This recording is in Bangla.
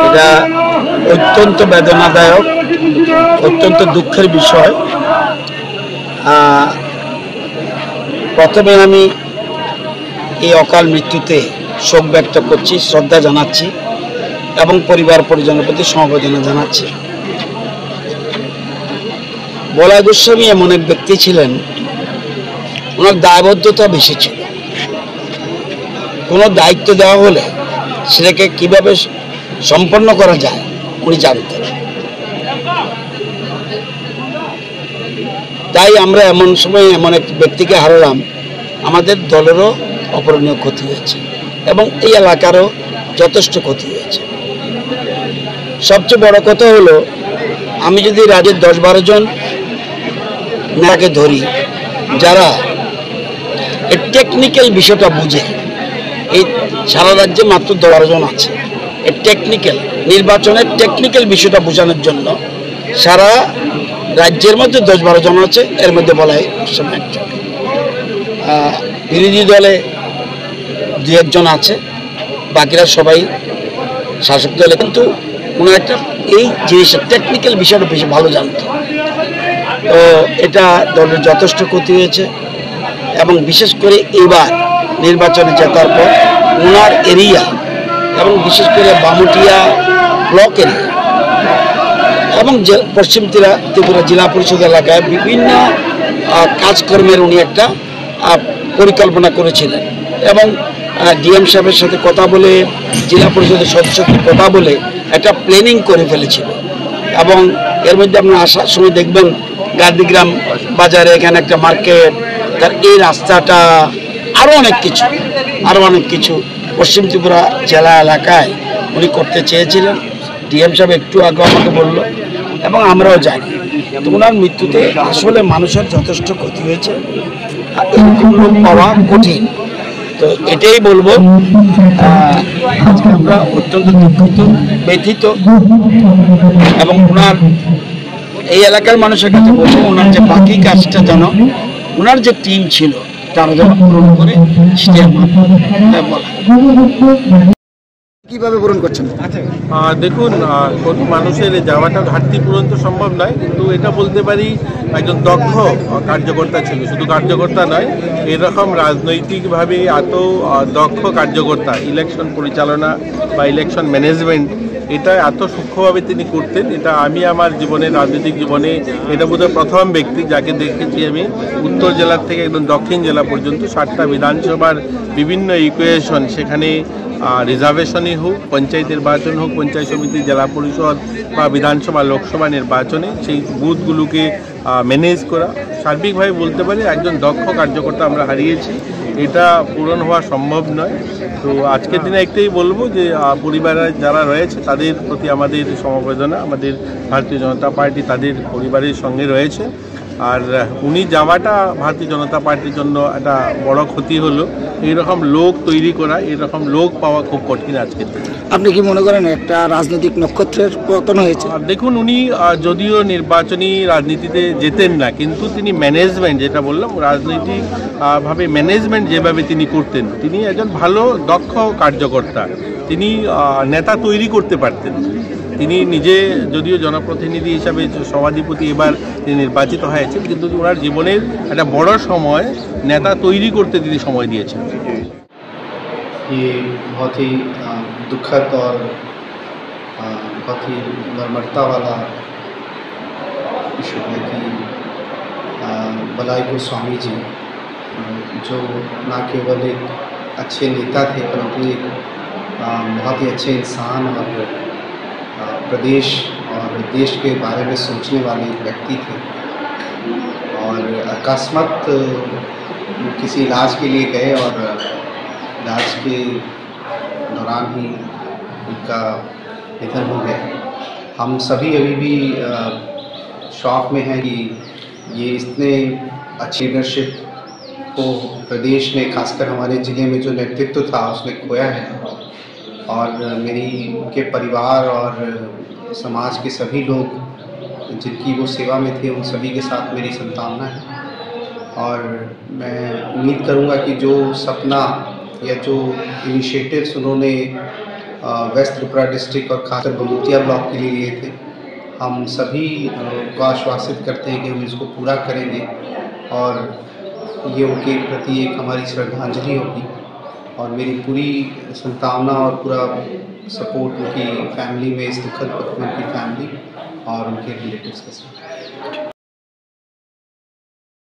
এটা অত্যন্ত বেদনাদায়ক, অত্যন্ত দুঃখের বিষয়। প্রথমে আমি এই অকাল মৃত্যুতে শোক ব্যক্ত করছি, শ্রদ্ধা জানাচ্ছি এবং পরিবার পরিজনের প্রতি সমবেদনা জানাচ্ছি। বলাই গোস্বামী এমন এক ব্যক্তি ছিলেন, ওনার দায়বদ্ধতা বেশি ছিল। কোনো দায়িত্ব দেওয়া হলে সেটাকে কিভাবে সম্পন্ন করা যায় উনি জানতেন। তাই আমরা এমন সময় এমন এক ব্যক্তিকে হারালাম, আমাদের দলেরও অপূরণীয় ক্ষতি হয়েছে এবং এই এলাকারও যথেষ্ট ক্ষতি হয়েছে। সবচেয়ে বড় কথা হলো, আমি যদি রাজ্যের 10-12 জন নেতাকে ধরি যারা এই টেকনিক্যাল বিষয়টা বুঝে, এই সারা রাজ্যে মাত্র 12 জন আছে এই টেকনিক্যাল নির্বাচনের টেকনিক্যাল বিষয়টা বোঝানোর জন্য। সারা রাজ্যের মধ্যে 10-12 জন আছে, এর মধ্যে বলাই গোস্বামী একজন। বিরোধী দলে 2-1 জন আছে, বাকিরা সবাই শাসক দলে। কিন্তু ওনার একটা এই জিনিসের টেকনিক্যাল বিষয়টা বেশি ভালো জানত। তো এটা দলের যথেষ্ট ক্ষতি হয়েছে এবং বিশেষ করে এইবার নির্বাচনে জেতার পর ওনার এরিয়া এবং বিশেষ করে বামুটিয়া ব্লক এরিয়া এবং পশ্চিম ত্রিপুরা জেলা পরিষদ এলাকায় বিভিন্ন কাজকর্মের উনি একটা পরিকল্পনা করেছিলেন এবং ডিএম সাহেবের সাথে কথা বলে, জেলা পরিষদের সদস্যদের কথা বলে একটা প্ল্যানিং করে ফেলেছিল। এবং এর মধ্যে আপনার আসার সময় দেখবেন গান্ধীগ্রাম বাজারে এখানে একটা মার্কেট, তার এই রাস্তাটা, আরও অনেক কিছু পশ্চিম ত্রিপুরা জেলা এলাকায় উনি করতে চেয়েছিলেন। ডিএম সাহেব একটু আগে আমাকে বলল এবং আমরাও জানি। তো ওনার মৃত্যুতে আসলে মানুষের যথেষ্ট ক্ষতি হয়েছে, এরকম লোক পাওয়া কঠিন। তো এটাই বলবো, আজকে আমরা অত্যন্ত দুঃখিত, ব্যথিত এবং ওনার এই এলাকার মানুষের কাছে বলবো, ওনার যে বাকি কাজটা যেন ওনার যে টিম ছিল তারা যেন পূরণ করে, সেটা বলা। কিভাবে পূরণ করছেন? দেখুন, কোন মানুষের যাওয়াটা ঘাটতি পূরণ তো সম্ভব নয়, কিন্তু এটা বলতে পারি একজন দক্ষ কার্যকর্তা ছিল। শুধু কার্যকর্তা নয়, এরকম রাজনৈতিকভাবে এত দক্ষ কার্যকর্তা, ইলেকশন পরিচালনা বা ইলেকশন ম্যানেজমেন্ট, এটা এত সূক্ষ্মভাবে তিনি করতেন। এটা আমি আমার জীবনে, রাজনৈতিক জীবনে এটা বোধহয় প্রথম ব্যক্তি যাকে দেখেছি আমি উত্তর জেলার থেকে একদম দক্ষিণ জেলা পর্যন্ত 7টা বিধানসভার বিভিন্ন ইকুয়েশন, সেখানে রিজার্ভেশনই হোক, পঞ্চায়েত নির্বাচন হোক, পঞ্চায়েত সমিতি, জেলা পরিষদ বা বিধানসভা লোকসভা নির্বাচনে সেই বুথগুলোকে ম্যানেজ করা, সার্বিকভাবে বলতে পারি একজন দক্ষ কার্যকর্তা আমরা হারিয়েছি। এটা পূরণ হওয়া সম্ভব নয়। তো আজকের দিনে একটাই বলবো যে পরিবারে যারা রয়েছে তাদের প্রতি আমাদের সমবেদনা। আমাদের ভারতীয় জনতা পার্টি তাদের পরিবারের সঙ্গে রয়েছে। আর উনি যাওয়াটা ভারতীয় জনতা পার্টির জন্য একটা বড় ক্ষতি হলো। এইরকম লোক তৈরি করা, এরকম লোক পাওয়া খুব কঠিন আজকের দিনে। আপনি কি মনে করেন একটা রাজনৈতিক নক্ষত্রের পতন হয়েছে? দেখুন, উনি যদিও নির্বাচনী রাজনীতিতে যেতেন না, কিন্তু তিনি ম্যানেজমেন্ট, যেটা বললাম রাজনৈতিক ভাবে ম্যানেজমেন্ট যেভাবে তিনি করতেন, তিনি একজন ভালো দক্ষ কার্যকর্তা। তিনি নেতা তৈরি করতে পারতেন। তিনি নিজে যদিও জনপ্রতিনিধি হিসাবে সভাধিপতি এবার তিনি নির্বাচিত হয়েছেন, কিন্তু ওনার জীবনের একটা বড় সময় নেতা তৈরি করতে তিনি সময় দিয়েছেন। ये बहुत ही दुखद और बहुत ही मर्मरता वाला इशू है कि बलाई गोस्वामी जी, जो ना केवल एक अच्छे नेता थे परंतु एक बहुत ही अच्छे इंसान और प्रदेश और देश के बारे में सोचने वाले एक व्यक्ति थे। और अकस्मात किसी इलाज के लिए गए और इलाज के दौरान ही उनका निधन हो गया। हम सभी अभी भी शॉक में हैं कि ये इतने अच्छी लीडरशिप को प्रदेश में, खासकर हमारे ज़िले में जो नेतृत्व था उसने खोया है। और मेरी उनके परिवार और समाज के सभी लोग जिनकी वो सेवा में थे, उन सभी के साथ मेरी संतावना है। और मैं उम्मीद करूँगा कि जो सपना या जो इनिशिएटिव्स उन्होंने वेस्ट त्रिपुरा डिस्ट्रिक्ट और खासकर बलूतिया ब्लॉक के लिए लिए थे। हम सभी को आश्वासित करते हैं कि हम इसको पूरा करेंगे और ये उनके प्रति एक हमारी श्रद्धांजलि होगी और मेरी पूरी संतावना और पूरा सपोर्ट उनकी फैमिली में, इस दुखद वक्त में उनकी फैमिली और उनके रिलेटिव्स के साथ।